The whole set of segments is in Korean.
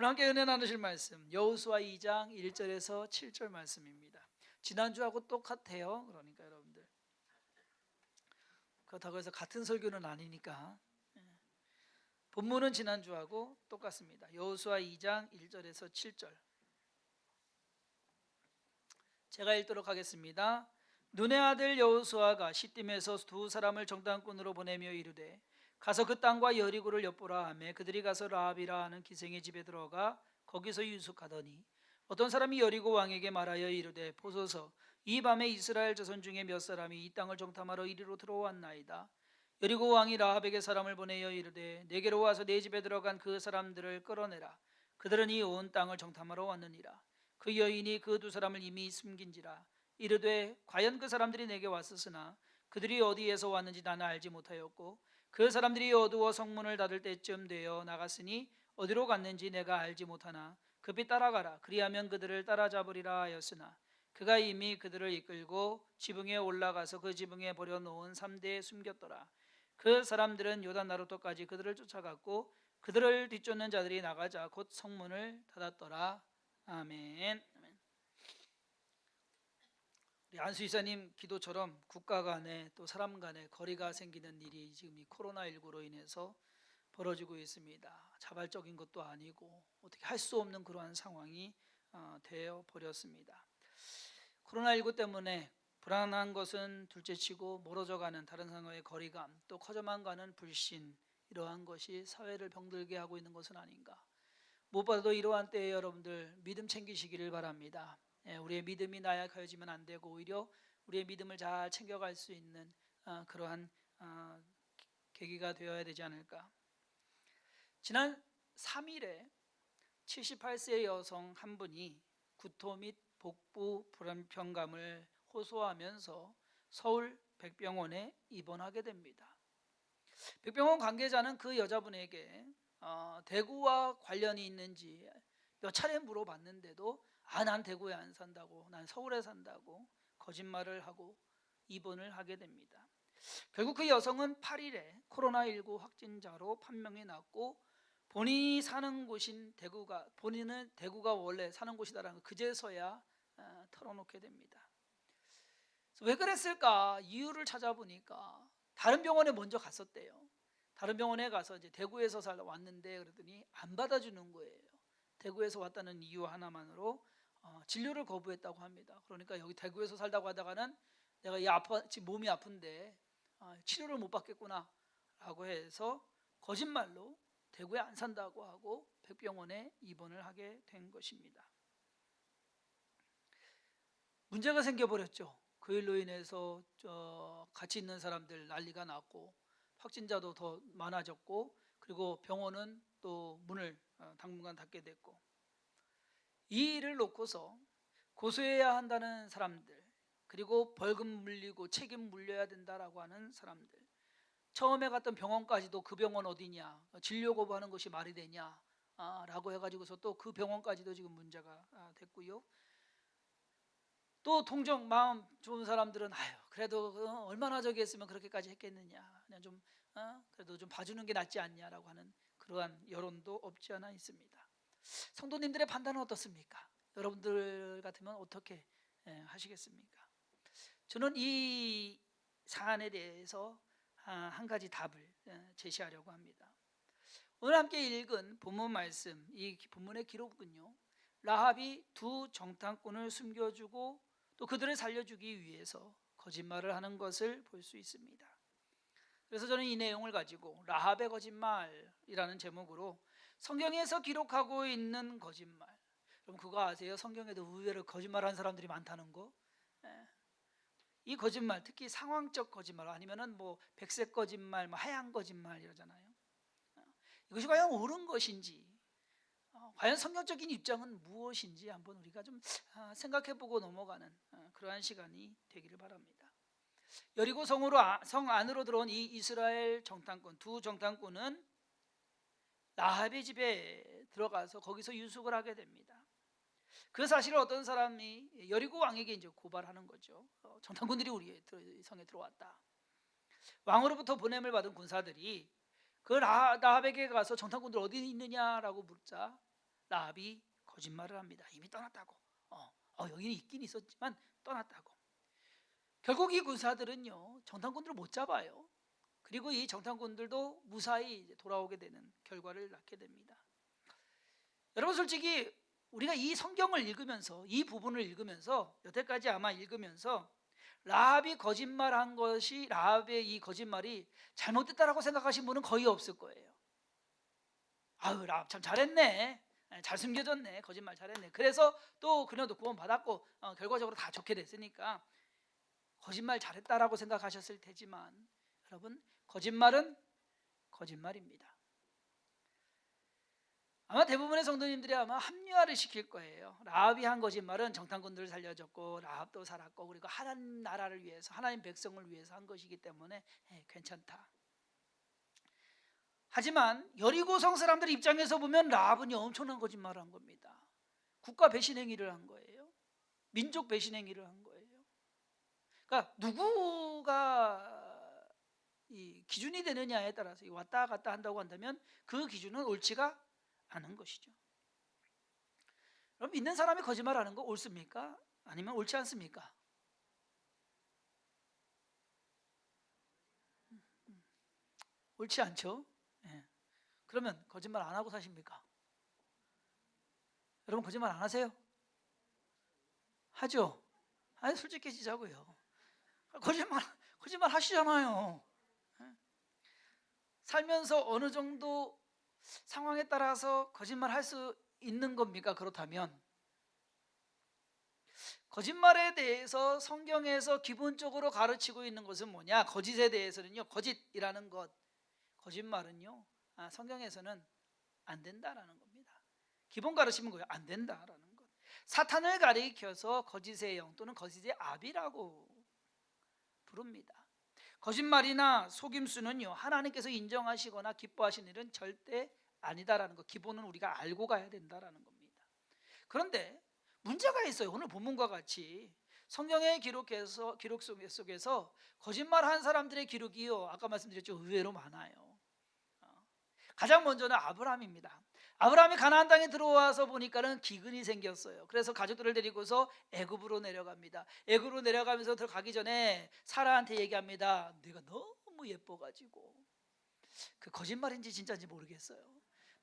오늘 함께 은혜 나누실 말씀 여호수아 2장 1절에서 7절 말씀입니다. 지난주하고 똑같아요. 그러니까 여러분들 그렇다고 해서 같은 설교는 아니니까 본문은 지난주하고 똑같습니다. 여호수아 2장 1절에서 7절 제가 읽도록 하겠습니다. 눈의 아들 여호수아가 시딤에서 두 사람을 정탐꾼으로 보내며 이르되 가서 그 땅과 여리고를 엿보라 하매 그들이 가서 라합이라 하는 기생의 집에 들어가 거기서 유숙하더니 어떤 사람이 여리고 왕에게 말하여 이르되 보소서 이 밤에 이스라엘 자손 중에 몇 사람이 이 땅을 정탐하러 이리로 들어왔나이다. 여리고 왕이 라합에게 사람을 보내어 이르되 내게로 와서 내 집에 들어간 그 사람들을 끌어내라. 그들은 이 온 땅을 정탐하러 왔느니라. 그 여인이 그 두 사람을 이미 숨긴지라. 이르되 과연 그 사람들이 내게 왔었으나 그들이 어디에서 왔는지 나는 알지 못하였고 그 사람들이 어두워 성문을 닫을 때쯤 되어 나갔으니 어디로 갔는지 내가 알지 못하나 급히 따라가라. 그리하면 그들을 따라잡으리라 하였으나 그가 이미 그들을 이끌고 지붕에 올라가서 그 지붕에 버려놓은 삼대에 숨겼더라. 그 사람들은 요단 나루터까지 그들을 쫓아갔고 그들을 뒤쫓는 자들이 나가자 곧 성문을 닫았더라. 아멘. 우리 안수 이사님 기도처럼 국가 간에 또 사람 간에 거리가 생기는 일이 지금 이 코로나19로 인해서 벌어지고 있습니다. 자발적인 것도 아니고 어떻게 할 수 없는 그러한 상황이 되어 버렸습니다. 코로나19 때문에 불안한 것은 둘째치고 멀어져가는 다른 사람과의 거리감, 또 커져만 가는 불신, 이러한 것이 사회를 병들게 하고 있는 것은 아닌가. 무엇보다도 이러한 때에 여러분들 믿음 챙기시기를 바랍니다. 우리의 믿음이 나약해지면 안 되고 오히려 우리의 믿음을 잘 챙겨갈 수 있는 그러한 계기가 되어야 되지 않을까. 지난 3일에 78세 여성 한 분이 구토 및 복부 불편감을 호소하면서 서울 백병원에 입원하게 됩니다. 백병원 관계자는 그 여자분에게 대구와 관련이 있는지 몇 차례 물어봤는데도 난 대구에 안 산다고, 난 서울에 산다고 거짓말을 하고 입원을 하게 됩니다. 결국 그 여성은 8일에 코로나19 확진자로 판명이 났고 본인이 사는 곳인 본인은 대구가 원래 사는 곳이다라는 걸 그제서야 털어놓게 됩니다. 왜 그랬을까 이유를 찾아보니까 다른 병원에 먼저 갔었대요. 다른 병원에 가서 이제 대구에서 살다 왔는데 그랬더니 안 받아주는 거예요. 대구에서 왔다는 이유 하나만으로 진료를 거부했다고 합니다. 그러니까 여기 대구에서 살다고 하다가는 내가 지금 몸이 아픈데 치료를 못 받겠구나 라고 해서 거짓말로 대구에 안 산다고 하고 백병원에 입원을 하게 된 것입니다. 문제가 생겨버렸죠. 그 일로 인해서 같이 있는 사람들 난리가 났고 확진자도 더 많아졌고 그리고 병원은 또 문을 당분간 닫게 됐고 이 일을 놓고서 고소해야 한다는 사람들 그리고 벌금 물리고 책임 물려야 된다라고 하는 사람들 처음에 갔던 병원까지도 그 병원 어디냐 진료 거부하는 것이 말이 되냐 라고 해가지고서 또 그 병원까지도 지금 문제가 됐고요. 또 동정 마음 좋은 사람들은 그래도 얼마나 저기 했으면 그렇게까지 했겠느냐 그냥 좀 그래도 좀 봐주는 게 낫지 않냐라고 하는 그러한 여론도 없지 않아 있습니다. 성도님들의 판단은 어떻습니까? 여러분들 같으면 어떻게 하시겠습니까? 저는 이 사안에 대해서 한 가지 답을 제시하려고 합니다. 오늘 함께 읽은 본문 말씀, 이 본문의 기록은요 라합이 두 정탐꾼을 숨겨주고 또 그들을 살려주기 위해서 거짓말을 하는 것을 볼 수 있습니다. 그래서 저는 이 내용을 가지고 라합의 거짓말이라는 제목으로 성경에서 기록하고 있는 거짓말, 여러분 그거 아세요? 성경에도 의외로 거짓말하는 사람들이 많다는 거. 이 거짓말, 특히 상황적 거짓말 아니면은 뭐 백색 거짓말, 뭐 하얀 거짓말 이러잖아요. 이것이 과연 옳은 것인지, 과연 성경적인 입장은 무엇인지 한번 우리가 좀 생각해보고 넘어가는 그러한 시간이 되기를 바랍니다. 여리고 성 안으로 들어온 이 이스라엘 정탐꾼, 두 정탐꾼은 라합의 집에 들어가서 거기서 유숙을 하게 됩니다. 그 사실을 어떤 사람이 여리고 왕에게 이제 고발하는 거죠. 정탐꾼들이 우리 성에 들어왔다. 왕으로부터 보냄을 받은 군사들이 그 라합에게 가서 정탐꾼들 어디 있느냐라고 묻자 라합이 거짓말을 합니다. 이미 떠났다고. 여기는 있긴 있었지만 떠났다고. 결국 이 군사들은요, 정탐꾼들을 못 잡아요. 그리고 이 정탐꾼들도 무사히 돌아오게 되는 결과를 낳게 됩니다. 여러분, 솔직히 우리가 이 성경을 읽으면서, 이 부분을 읽으면서, 여태까지 아마 읽으면서 라합이 거짓말한 것이, 라합의 이 거짓말이 잘못됐다라고 생각하신 분은 거의 없을 거예요. 아유, 라합 참 잘했네, 잘 숨겨졌네, 거짓말 잘했네. 그래서 또 그녀도 구원받았고 결과적으로 다 좋게 됐으니까 거짓말 잘했다라고 생각하셨을 테지만, 여러분, 거짓말은 거짓말입니다. 아마 대부분의 성도님들이 아마 합리화를 시킬 거예요. 라합이 한 거짓말은 정탐꾼들을 살려줬고 라합도 살았고 그리고 하나님 나라를 위해서, 하나님 백성을 위해서 한 것이기 때문에 괜찮다. 하지만 여리고성 사람들 입장에서 보면 라합은 엄청난 거짓말을 한 겁니다. 국가 배신 행위를 한 거예요. 민족 배신 행위를 한 거예요. 그러니까 누구가 이 기준이 되느냐에 따라서 왔다 갔다 한다고 한다면 그 기준은 옳지가 않은 것이죠. 그럼 믿는 사람이 거짓말하는 거 옳습니까? 아니면 옳지 않습니까? 옳지 않죠. 그러면 거짓말 안 하고 사십니까? 여러분, 거짓말 안 하세요? 하죠? 아니, 솔직해지자고요. 거짓말 하시잖아요. 살면서 어느 정도 상황에 따라서 거짓말 할 수 있는 겁니까? 그렇다면 거짓말에 대해서 성경에서 기본적으로 가르치고 있는 것은 뭐냐? 거짓에 대해서는요, 거짓이라는 것, 거짓말은요, 성경에서는 안 된다라는 겁니다. 기본 가르침은 뭐예요? 안 된다라는 것. 사탄을 가리켜서 거짓의 영 또는 거짓의 아비라고 부릅니다. 거짓말이나 속임수는요, 하나님께서 인정하시거나 기뻐하시는 일은 절대 아니다라는 것, 기본은 우리가 알고 가야 된다라는 겁니다. 그런데 문제가 있어요. 오늘 본문과 같이 성경의 기록 속에서 거짓말한 사람들의 기록이요, 아까 말씀드렸죠, 의외로 많아요. 가장 먼저는 아브라함입니다. 아브라함이 가나안 땅에 들어와서 보니까는 기근이 생겼어요. 그래서 가족들을 데리고서 애굽으로 내려갑니다. 애굽으로 내려가면서 들어가기 전에 사라한테 얘기합니다. 네가 너무 예뻐가지고, 그 거짓말인지 진짜인지 모르겠어요.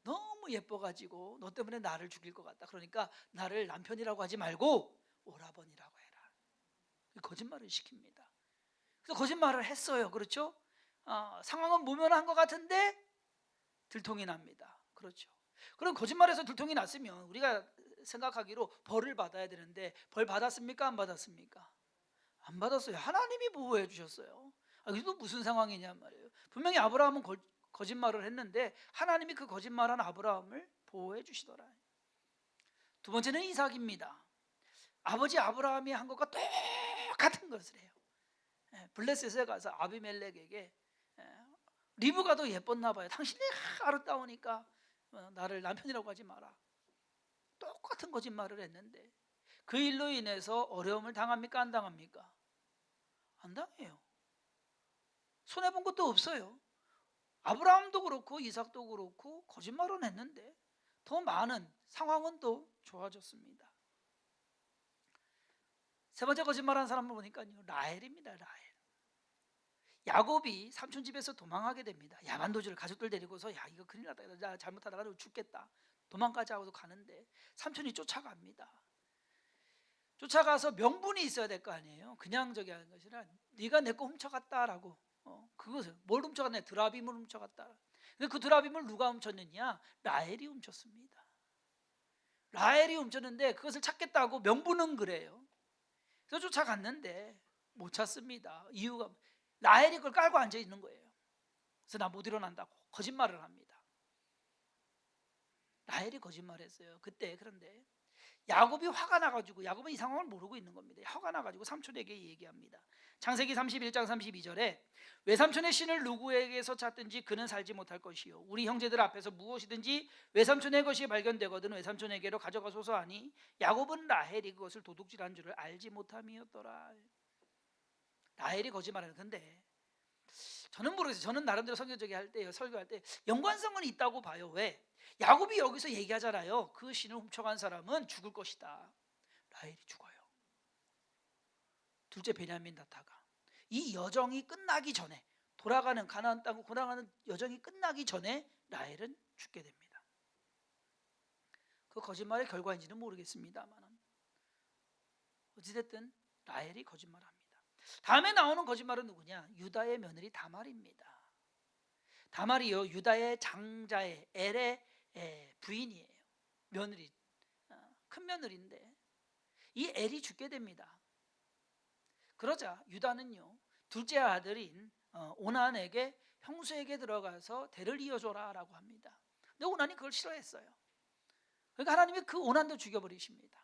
너무 예뻐가지고 너 때문에 나를 죽일 것 같다. 그러니까 나를 남편이라고 하지 말고 오라버니라고 해라. 거짓말을 시킵니다. 그래서 거짓말을 했어요. 그렇죠? 상황은 모면한 것 같은데 들통이 납니다. 그렇죠? 그럼 거짓말에서 들통이 났으면 우리가 생각하기로 벌을 받아야 되는데 벌 받았습니까? 안 받았습니까? 안 받았어요. 하나님이 보호해 주셨어요. 이거 무슨 상황이냐 말이에요. 분명히 아브라함은 거짓말을 했는데 하나님이 그 거짓말한 아브라함을 보호해 주시더라. 두 번째는 이삭입니다. 아버지 아브라함이 한 것과 똑같은 것을 해요. 블레셋에 가서 아비멜렉에게 리브가 더 예뻤나 봐요. 당신이 아름다우니까 나를 남편이라고 하지 마라. 똑같은 거짓말을 했는데 그 일로 인해서 어려움을 당합니까? 안 당합니까? 안 당해요. 손해본 것도 없어요. 아브라함도 그렇고 이삭도 그렇고 거짓말은 했는데 더 많은 상황은 또 좋아졌습니다. 세 번째 거짓말한 사람을 보니까요, 라헬입니다. 라헬. 야곱이 삼촌 집에서 도망하게 됩니다. 야만도주를 가족들 데리고서 야 이거 큰일 났다, 나 잘못하다가 죽겠다, 도망가자 하고 가는데 삼촌이 쫓아갑니다. 쫓아가서 명분이 있어야 될 거 아니에요. 그냥 저기 하는 것이 아니라 네가 내 거 훔쳐갔다라고. 그것을 뭘 훔쳐갔냐? 드라빔을 훔쳐갔다. 근데 그 드라빔을 누가 훔쳤느냐? 라헬이 훔쳤습니다. 라헬이 훔쳤는데 그것을 찾겠다고 명분은 그래요. 그래서 쫓아갔는데 못 찾습니다. 이유가 라헬이 그걸 깔고 앉아 있는 거예요. 그래서 나 못 일어난다고 거짓말을 합니다. 라헬이 거짓말했어요. 그때. 그런데 야곱이 화가 나가지고, 야곱은 이 상황을 모르고 있는 겁니다. 화가 나가지고 삼촌에게 얘기합니다. 창세기 31장 32절에 외삼촌의 신을 누구에게서 찾든지 그는 살지 못할 것이요, 우리 형제들 앞에서 무엇이든지 외삼촌의 것이 발견되거든 외삼촌에게로 가져가소서 하니 야곱은 라헬이 그것을 도둑질한 줄을 알지 못함이었더라. 라헬이 거짓말하는 건데 저는 모르겠어요. 저는 나름대로 성경적이 할 때요, 설교할 때 연관성은 있다고 봐요. 왜? 야곱이 여기서 얘기하잖아요. 그 신을 훔쳐간 사람은 죽을 것이다. 라헬이 죽어요. 둘째 베냐민 다타가. 이 여정이 끝나기 전에, 돌아가는 가나안 땅으로 돌아가는 여정이 끝나기 전에 라헬은 죽게 됩니다. 그 거짓말의 결과인지는 모르겠습니다만 어찌됐든 라헬이 거짓말합니다. 다음에 나오는 거짓말은 누구냐? 유다의 며느리 다말입니다. 다말이요, 유다의 장자의 엘의 부인이에요. 며느리, 큰 며느리인데 이 엘이 죽게 됩니다. 그러자 유다는요, 둘째 아들인 오난에게 형수에게 들어가서 대를 이어줘라 라고 합니다. 근데 오난이 그걸 싫어했어요. 그러니까 하나님이 그 오난도 죽여버리십니다.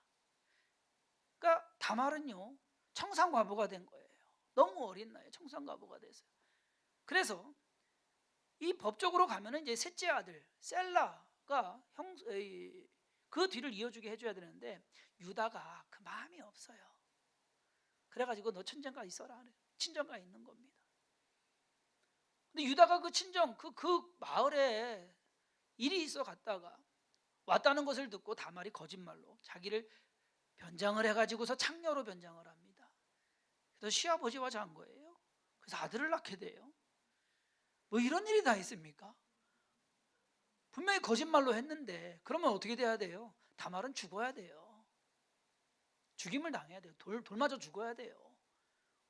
그러니까 다말은요, 청산과부가 된 거예요. 너무 어린 나이에 청산과부가 됐어요. 그래서 이 법적으로 가면은 이제 셋째 아들 셀라가 그 뒤를 이어주게 해줘야 되는데 유다가 그 마음이 없어요. 그래가지고 너 친정가 있어라. 친정가 있는 겁니다. 근데 유다가 그 친정 그 마을에 일이 있어 갔다가 왔다는 것을 듣고 다말이 거짓말로 자기를 변장을 해가지고서 창녀로 변장을 합니다. 그래서 시아버지와 잔 거예요. 그래서 아들을 낳게 돼요. 뭐 이런 일이 다 있습니까? 분명히 거짓말로 했는데 그러면 어떻게 돼야 돼요? 다말은 죽어야 돼요. 죽임을 당해야 돼요. 돌 맞아 죽어야 돼요.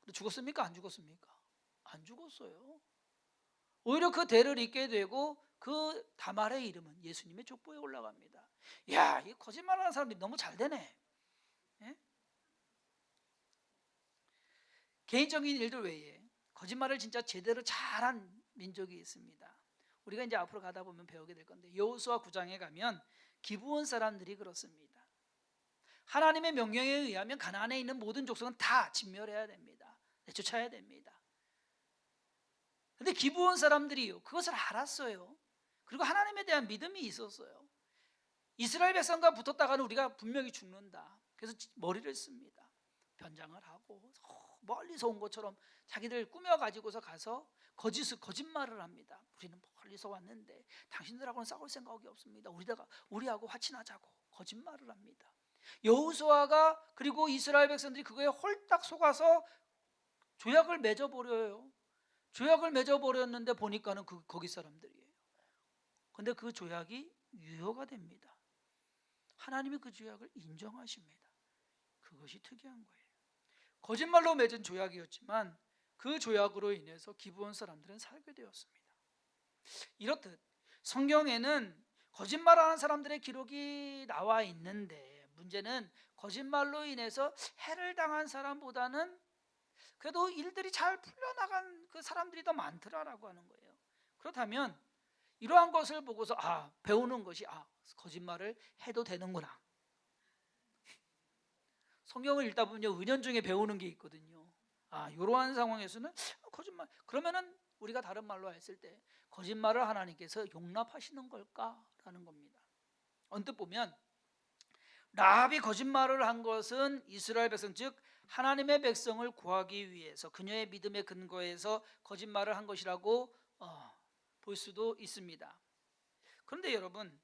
근데 죽었습니까? 안 죽었습니까? 안 죽었어요. 오히려 그 대를 잇게 되고 그 다말의 이름은 예수님의 족보에 올라갑니다. 야, 이 거짓말하는 사람들이 너무 잘 되네. 예? 개인적인 일들 외에 거짓말을 진짜 제대로 잘한 민족이 있습니다. 우리가 이제 앞으로 가다 보면 배우게 될 건데 여호수아 9장에 가면 기브온 사람들이 그렇습니다. 하나님의 명령에 의하면 가나안에 있는 모든 족속은 다 진멸해야 됩니다. 내쫓아야 됩니다. 근데 기브온 사람들이요, 그것을 알았어요. 그리고 하나님에 대한 믿음이 있었어요. 이스라엘 백성과 붙었다가는 우리가 분명히 죽는다. 그래서 머리를 씁니다. 변장을 하고 멀리서 온 것처럼 자기들 꾸며가지고서 가서 거짓말을 합니다. 우리는 멀리서 왔는데 당신들하고는 싸울 생각이 없습니다. 우리하고 화친하자고 거짓말을 합니다. 여호수아가 그리고 이스라엘 백성들이 그거에 홀딱 속아서 조약을 맺어버려요. 조약을 맺어버렸는데 보니까는 거기 사람들이에요. 근데 그 조약이 유효가 됩니다. 하나님이 그 조약을 인정하십니다. 그것이 특이한 거예요. 거짓말로 맺은 조약이었지만 그 조약으로 인해서 기브온 사람들은 살게 되었습니다. 이렇듯 성경에는 거짓말하는 사람들의 기록이 나와 있는데 문제는 거짓말로 인해서 해를 당한 사람보다는 그래도 일들이 잘 풀려나간 그 사람들이 더 많더라라고 하는 거예요. 그렇다면 이러한 것을 보고서 배우는 것이 거짓말을 해도 되는구나. 성경을 읽다 보면 은연중에 배우는 게 있거든요. 이러한 상황에서는 거짓말, 그러면은 우리가 다른 말로 했을 때 거짓말을 하나님께서 용납하시는 걸까라는 겁니다. 언뜻 보면 라합이 거짓말을 한 것은 이스라엘 백성, 즉 하나님의 백성을 구하기 위해서 그녀의 믿음의 근거에서 거짓말을 한 것이라고 볼 수도 있습니다. 그런데 여러분,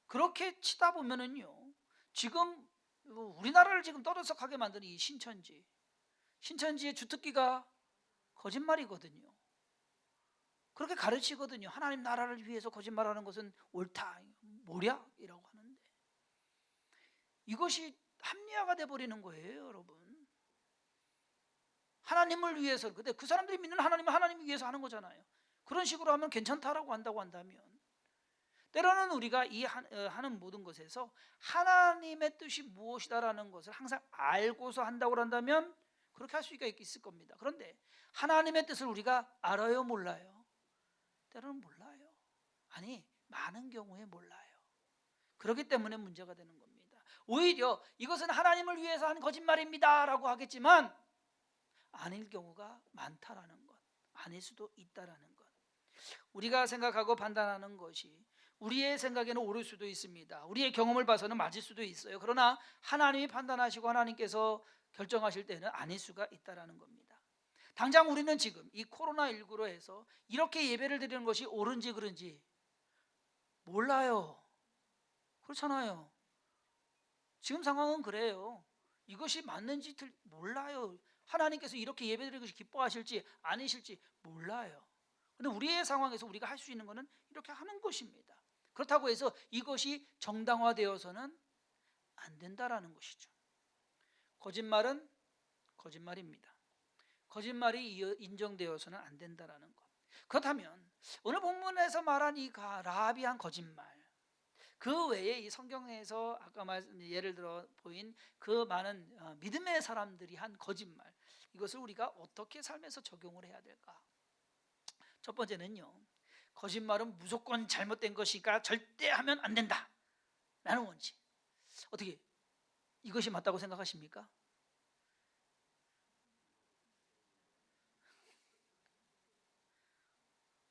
그렇게 치다 보면은요, 지금 우리나라를 지금 떠들썩하게 만드는 이 신천지의 주특기가 거짓말이거든요. 그렇게 가르치거든요. 하나님 나라를 위해서 거짓말하는 것은 옳다, 모략이라고 하는데 이것이 합리화가 돼버리는 거예요, 여러분. 하나님을 위해서. 근데 그 사람들이 믿는 하나님은 하나님을 위해서 하는 거잖아요. 그런 식으로 하면 괜찮다라고 한다고 한다면, 때로는 우리가 하는 모든 것에서 하나님의 뜻이 무엇이다라는 것을 항상 알고서 한다고 한다면 그렇게 할 수가 있을 겁니다. 그런데 하나님의 뜻을 우리가 알아요, 몰라요? 때로는 몰라요. 많은 경우에 몰라요. 그렇기 때문에 문제가 되는 겁니다. 오히려 이것은 하나님을 위해서 한 거짓말입니다 라고 하겠지만 아닐 경우가 많다라는 것, 아닐 수도 있다라는 것. 우리가 생각하고 판단하는 것이 우리의 생각에는 옳을 수도 있습니다. 우리의 경험을 봐서는 맞을 수도 있어요. 그러나 하나님이 판단하시고 하나님께서 결정하실 때는 아닐 수가 있다라는 겁니다. 당장 우리는 지금 이 코로나19로 해서 이렇게 예배를 드리는 것이 옳은지 그른지 몰라요. 그렇잖아요. 지금 상황은 그래요. 이것이 맞는지 몰라요. 하나님께서 이렇게 예배드리는 것이 기뻐하실지 아니실지 몰라요. 그런데 우리의 상황에서 우리가 할 수 있는 것은 이렇게 하는 것입니다. 그렇다고 해서 이것이 정당화되어서는 안 된다라는 것이죠. 거짓말은 거짓말입니다. 거짓말이 인정되어서는 안 된다라는 것. 그렇다면 오늘 본문에서 말한 이 라합이 한 거짓말, 그 외에 이 성경에서 아까 예를 들어 보인 그 많은 믿음의 사람들이 한 거짓말, 이것을 우리가 어떻게 삶에서 적용을 해야 될까? 첫 번째는요, 거짓말은 무조건 잘못된 것이니까 절대 하면 안 된다 라는 원칙. 어떻게 이것이 맞다고 생각하십니까?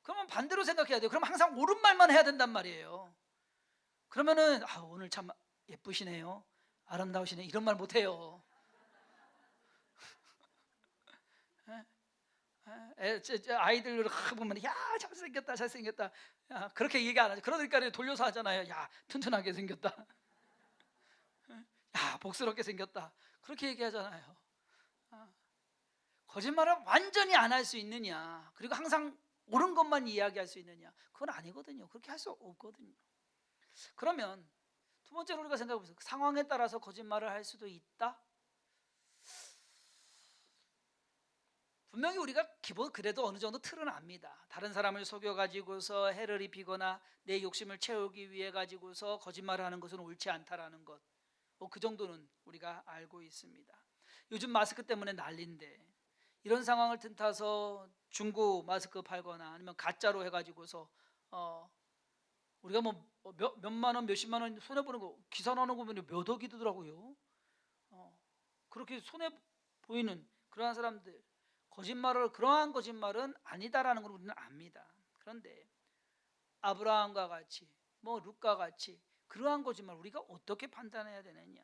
그러면 반대로 생각해야 돼요. 그럼 항상 옳은 말만 해야 된단 말이에요. 그러면은 오늘 참 예쁘시네요, 아름다우시네, 이런 말 못해요. 아이들 보면 야 잘생겼다 잘생겼다, 그렇게 얘기 안 하죠. 그러니까 돌려서 하잖아요. 야 튼튼하게 생겼다, 야 복스럽게 생겼다, 그렇게 얘기하잖아요. 거짓말을 완전히 안 할 수 있느냐, 그리고 항상 옳은 것만 이야기할 수 있느냐, 그건 아니거든요. 그렇게 할 수 없거든요. 그러면 두 번째로 우리가 생각해보세요. 상황에 따라서 거짓말을 할 수도 있다. 분명히 우리가 기본 그래도 어느 정도 틀은 압니다. 다른 사람을 속여가지고서 해를 입히거나 내 욕심을 채우기 위해 가지고서 거짓말을 하는 것은 옳지 않다라는 것, 그 정도는 우리가 알고 있습니다. 요즘 마스크 때문에 난리인데 이런 상황을 틈타서 중고 마스크 팔거나 아니면 가짜로 해가지고서 우리가 뭐 몇만 원 몇십만 원 손해 보는 거 기사 나는 거 보면 몇 억이 되더라고요. 그렇게 손해 보이는 그러한 사람들, 그러한 거짓말은 아니다라는 걸 우리는 압니다. 그런데 아브라함과 같이 룻과 같이 그러한 거짓말 우리가 어떻게 판단해야 되느냐?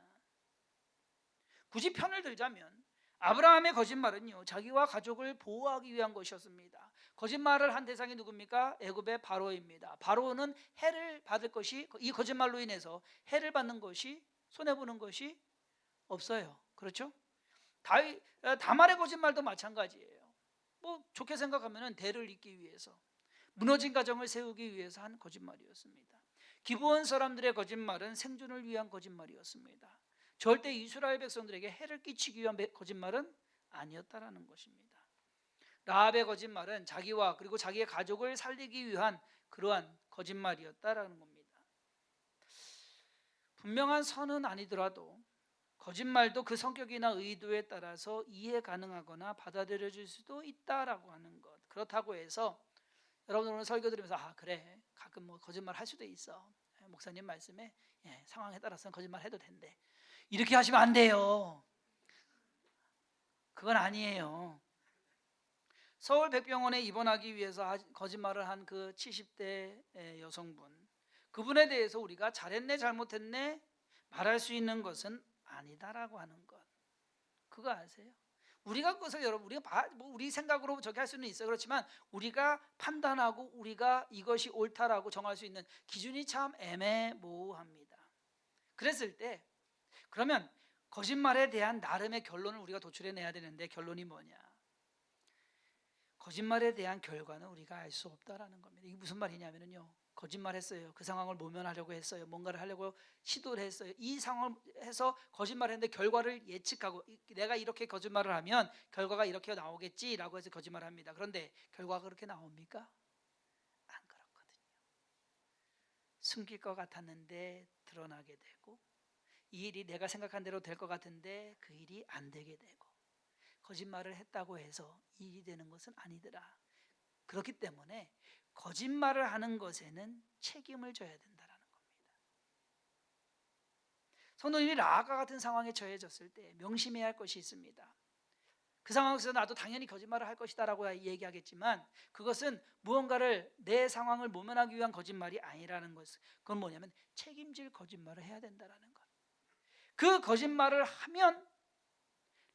굳이 편을 들자면 아브라함의 거짓말은요, 자기와 가족을 보호하기 위한 것이었습니다. 거짓말을 한 대상이 누굽니까? 애굽의 바로입니다. 바로는 해를 받을 것이, 이 거짓말로 인해서 해를 받는 것이, 손해보는 것이 없어요. 그렇죠? 다말의 거짓말도 마찬가지예요. 좋게 생각하면 대를 잇기 위해서, 무너진 가정을 세우기 위해서 한 거짓말이었습니다. 기브온 사람들의 거짓말은 생존을 위한 거짓말이었습니다. 절대 이스라엘 백성들에게 해를 끼치기 위한 거짓말은 아니었다라는 것입니다. 라합의 거짓말은 자기와 그리고 자기의 가족을 살리기 위한 그러한 거짓말이었다라는 겁니다. 분명한 선은 아니더라도 거짓말도 그 성격이나 의도에 따라서 이해 가능하거나 받아들여질 수도 있다라고 하는 것. 그렇다고 해서 여러분 오늘 설교 들으면서 그래 가끔 거짓말 할 수도 있어, 목사님 말씀에 상황에 따라서는 거짓말 해도 된대, 이렇게 하시면 안 돼요. 그건 아니에요. 서울 백병원에 입원하기 위해서 거짓말을 한 그 70대 여성분, 그분에 대해서 우리가 잘했네 잘못했네 말할 수 있는 것은 아니다라고 하는 것, 그거 아세요? 우리가 그것을 우리가 우리 생각으로 저기 할 수는 있어요. 그렇지만 우리가 판단하고 우리가 이것이 옳다라고 정할 수 있는 기준이 참 애매모호합니다. 그랬을 때 그러면 거짓말에 대한 나름의 결론을 우리가 도출해내야 되는데, 결론이 뭐냐? 거짓말에 대한 결과는 우리가 알 수 없다라는 겁니다. 이게 무슨 말이냐면요, 거짓말했어요. 그 상황을 모면하려고 했어요. 뭔가를 하려고 시도를 했어요. 이 상황을 해서 거짓말했는데 결과를 예측하고 내가 이렇게 거짓말을 하면 결과가 이렇게 나오겠지라고 해서 거짓말합니다. 그런데 결과가 그렇게 나옵니까? 안 그렇거든요. 숨길 것 같았는데 드러나게 되고, 이 일이 내가 생각한 대로 될 것 같은데 그 일이 안 되게 되고, 거짓말을 했다고 해서 이 일이 되는 것은 아니더라. 그렇기 때문에 거짓말을 하는 것에는 책임을 져야 된다는 겁니다. 성도님이 라합과 같은 상황에 처해졌을 때 명심해야 할 것이 있습니다. 그 상황에서 나도 당연히 거짓말을 할 것이다라고 얘기하겠지만 그것은 무언가를 내 상황을 모면하기 위한 거짓말이 아니라는 것. 그건 뭐냐면 책임질 거짓말을 해야 된다는 것. 그 거짓말을 하면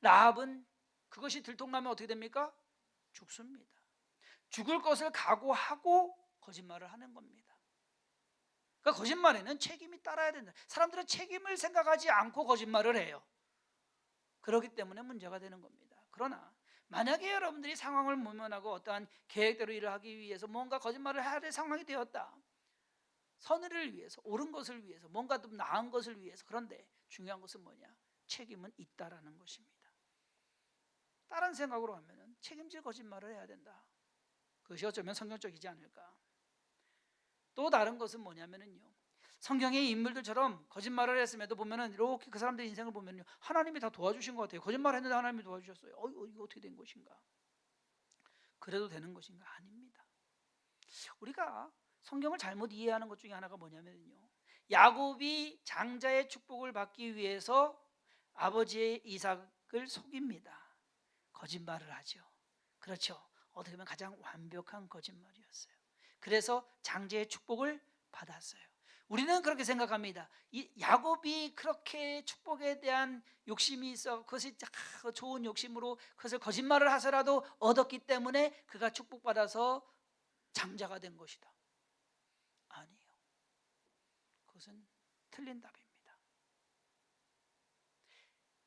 라합은 그것이 들통나면 어떻게 됩니까? 죽습니다. 죽을 것을 각오하고 거짓말을 하는 겁니다. 그러니까 거짓말에는 책임이 따라야 된다. 사람들은 책임을 생각하지 않고 거짓말을 해요. 그렇기 때문에 문제가 되는 겁니다. 그러나 만약에 여러분들이 상황을 모면하고 어떠한 계획대로 일을 하기 위해서 뭔가 거짓말을 해야 될 상황이 되었다. 선의를 위해서, 옳은 것을 위해서, 뭔가 좀 나은 것을 위해서. 그런데 중요한 것은 뭐냐? 책임은 있다라는 것입니다. 다른 생각으로 하면 책임질 거짓말을 해야 된다. 그것이 어쩌면 성경적이지 않을까. 또 다른 것은 뭐냐면요, 성경의 인물들처럼 거짓말을 했음에도 보면은 이렇게 그 사람들의 인생을 보면요, 하나님이 다 도와주신 것 같아요. 거짓말했는데 하나님이 도와주셨어요. 이거 어떻게 된 것인가? 그래도 되는 것인가? 아닙니다. 우리가 성경을 잘못 이해하는 것 중에 하나가 뭐냐면요, 야곱이 장자의 축복을 받기 위해서 아버지의 이삭을 속입니다. 거짓말을 하죠. 그렇죠. 어떻게 보면 가장 완벽한 거짓말이었어요. 그래서 장자의 축복을 받았어요. 우리는 그렇게 생각합니다. 이 야곱이 그렇게 축복에 대한 욕심이 있어, 그것이 좋은 욕심으로 그것을 거짓말을 하서라도 얻었기 때문에 그가 축복받아서 장자가 된 것이다. 아니에요. 그것은 틀린 답입니다.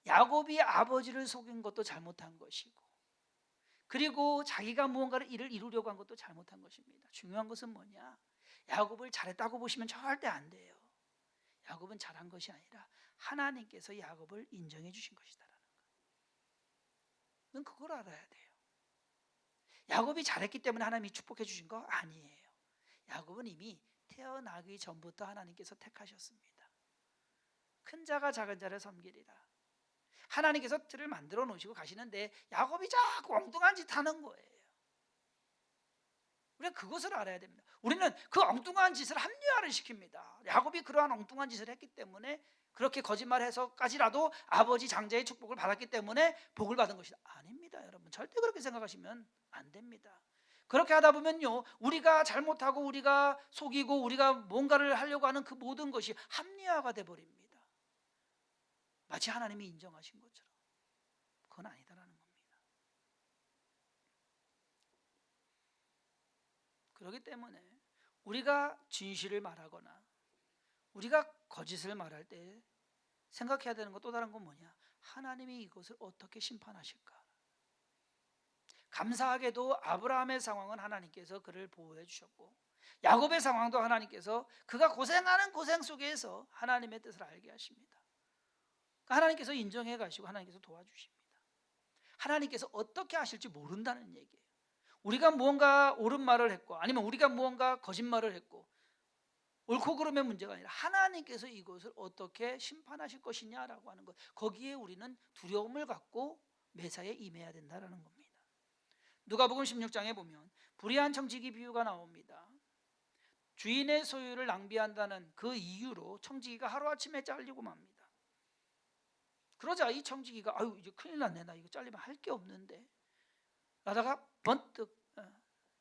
야곱이 아버지를 속인 것도 잘못한 것이고, 그리고 자기가 무언가를 일을 이루려고 한 것도 잘못한 것입니다. 중요한 것은 뭐냐? 야곱을 잘했다고 보시면 절대 안 돼요. 야곱은 잘한 것이 아니라 하나님께서 야곱을 인정해 주신 것이다라는 거. 넌 그걸 알아야 돼요. 야곱이 잘했기 때문에 하나님이 축복해 주신 거 아니에요. 야곱은 이미 태어나기 전부터 하나님께서 택하셨습니다. 큰 자가 작은 자를 섬기리라. 하나님께서 틀을 만들어 놓으시고 가시는데 야곱이 자꾸 엉뚱한 짓 하는 거예요. 우리가 그것을 알아야 됩니다. 우리는 그 엉뚱한 짓을 합리화를 시킵니다. 야곱이 그러한 엉뚱한 짓을 했기 때문에, 그렇게 거짓말해서까지라도 아버지 장자의 축복을 받았기 때문에 복을 받은 것이다. 아닙니다, 여러분. 절대 그렇게 생각하시면 안 됩니다. 그렇게 하다 보면요, 우리가 잘못하고 우리가 속이고 우리가 뭔가를 하려고 하는 그 모든 것이 합리화가 돼버립니다. 마치 하나님이 인정하신 것처럼. 그건 아니다라는 겁니다. 그렇기 때문에 우리가 진실을 말하거나 우리가 거짓을 말할 때 생각해야 되는 것, 또 다른 건 뭐냐? 하나님이 이것을 어떻게 심판하실까? 감사하게도 아브라함의 상황은 하나님께서 그를 보호해 주셨고, 야곱의 상황도 하나님께서 그가 고생하는 고생 속에서 하나님의 뜻을 알게 하십니다. 하나님께서 인정해 가시고 하나님께서 도와주십니다. 하나님께서 어떻게 하실지 모른다는 얘기예요. 우리가 무언가 옳은 말을 했고, 아니면 우리가 무언가 거짓말을 했고, 옳고 그름의 문제가 아니라 하나님께서 이것을 어떻게 심판하실 것이냐라고 하는 것, 거기에 우리는 두려움을 갖고 매사에 임해야 된다는 겁니다. 누가복음 16장에 보면 불의한 청지기 비유가 나옵니다. 주인의 소유를 낭비한다는 그 이유로 청지기가 하루아침에 잘리고 맙니다. 그러자 이 청지기가 이제 큰일 났네, 나 이거 잘리면 할 게 없는데 라다가 번뜩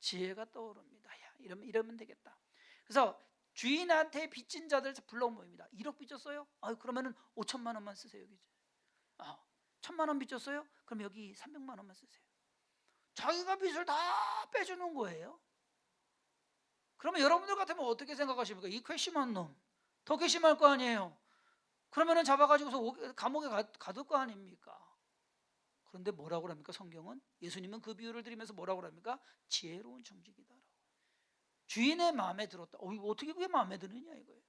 지혜가 떠오릅니다. 야, 이러면 되겠다. 그래서 주인한테 빚진 자들 불러 모입니다. 1억 빚졌어요? 그러면은 5천만 원만 쓰세요. 여기. 1,000만 원 빚졌어요? 그럼 여기 300만 원만 쓰세요. 자기가 빚을 다 빼주는 거예요. 그러면 여러분들 같으면 어떻게 생각하십니까? 이 괘씸한 놈, 더 괘씸할 거 아니에요. 그러면은 잡아가지고서 감옥에 가둘 거 아닙니까? 그런데 뭐라고 합니까? 성경은, 예수님은 그 비유를 드리면서 뭐라고 합니까? 지혜로운 청지기다라고. 주인의 마음에 들었다. 이거 어떻게 그게 마음에 드느냐 이거예요.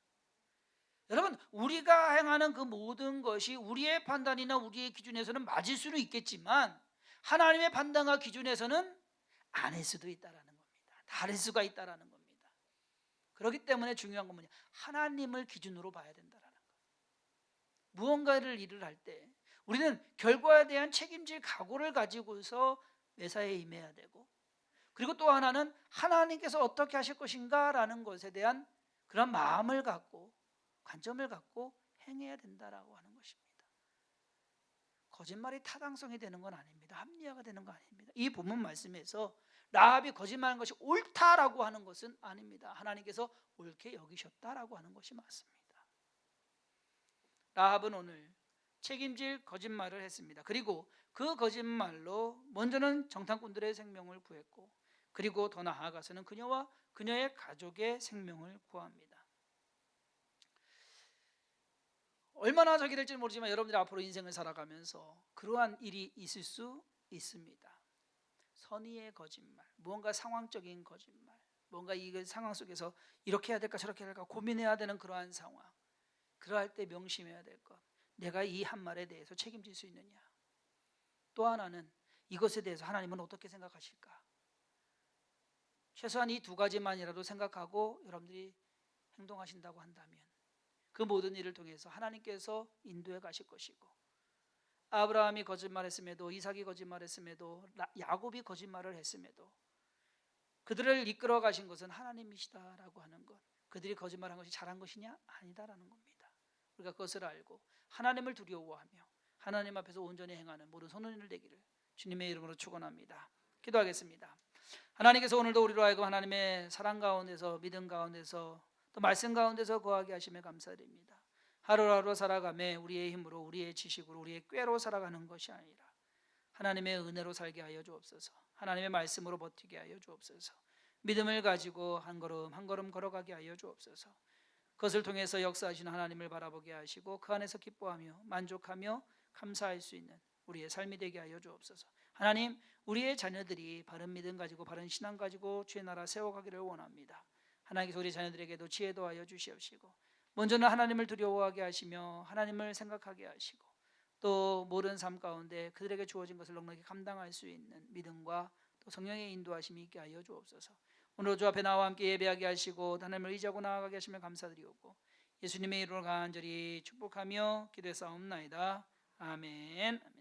여러분, 우리가 행하는 그 모든 것이 우리의 판단이나 우리의 기준에서는 맞을 수는 있겠지만 하나님의 판단과 기준에서는 아닐 수도 있다라는 겁니다. 다를 수가 있다라는 겁니다. 그렇기 때문에 중요한 건 뭐냐? 하나님을 기준으로 봐야 된다라는 거. 무언가를 일을 할 때 우리는 결과에 대한 책임질 각오를 가지고서 매사에 임해야 되고, 그리고 또 하나는 하나님께서 어떻게 하실 것인가라는 것에 대한 그런 마음을 갖고, 관점을 갖고 행해야 된다라고 하는 것입니다. 거짓말이 타당성이 되는 건 아닙니다. 합리화가 되는 건 아닙니다. 이 본문 말씀에서 라합이 거짓말하는 것이 옳다라고 하는 것은 아닙니다. 하나님께서 옳게 여기셨다라고 하는 것이 맞습니다. 라합은 오늘 책임질 거짓말을 했습니다. 그리고 그 거짓말로 먼저는 정탐꾼들의 생명을 구했고, 그리고 더 나아가서는 그녀와 그녀의 가족의 생명을 구합니다. 얼마나 적이 될지 모르지만 여러분들이 앞으로 인생을 살아가면서 그러한 일이 있을 수 있습니다. 선의의 거짓말, 무언가 상황적인 거짓말, 뭔가 이 상황 속에서 이렇게 해야 될까 저렇게 해야 될까 고민해야 되는 그러한 상황, 그러할 때 명심해야 될 것, 내가 이 한 말에 대해서 책임질 수 있느냐. 또 하나는 이것에 대해서 하나님은 어떻게 생각하실까. 최소한 이 두 가지만이라도 생각하고 여러분들이 행동하신다고 한다면 그 모든 일을 통해서 하나님께서 인도해 가실 것이고, 아브라함이 거짓말했음에도, 이삭이 거짓말했음에도, 야곱이 거짓말을 했음에도 그들을 이끌어 가신 것은 하나님이시다라고 하는 것, 그들이 거짓말한 것이 잘한 것이냐? 아니다라는 겁니다. 우리가 그것을 알고 하나님을 두려워하며 하나님 앞에서 온전히 행하는 모든 선원들 되기를 주님의 이름으로 축원합니다. 기도하겠습니다. 하나님께서 오늘도 우리로 하여금 하나님의 사랑 가운데서, 믿음 가운데서, 또 말씀 가운데서 거하게 하심에 감사드립니다. 하루하루 살아가매 우리의 힘으로, 우리의 지식으로, 우리의 꾀로 살아가는 것이 아니라 하나님의 은혜로 살게 하여 주옵소서. 하나님의 말씀으로 버티게 하여 주옵소서. 믿음을 가지고 한 걸음 한 걸음 걸어가게 하여 주옵소서. 그것을 통해서 역사하시는 하나님을 바라보게 하시고 그 안에서 기뻐하며 만족하며 감사할 수 있는 우리의 삶이 되게 하여 주옵소서. 하나님, 우리의 자녀들이 바른 믿음 가지고 바른 신앙 가지고 주의 나라 세워가기를 원합니다. 하나님께서 우리 자녀들에게도 지혜도 하여 주시옵시고, 먼저는 하나님을 두려워하게 하시며 하나님을 생각하게 하시고, 또 모든 삶 가운데 그들에게 주어진 것을 넉넉히 감당할 수 있는 믿음과 또 성령의 인도하심이 있게 하여 주옵소서. 오늘 주 앞에 나와 함께 예배하게 하시고 하나님을 의지하고 나아가게 하시며 감사드리옵고, 예수님의 이름으로 간절히 축복하며 기도했사옵나이다. 아멘.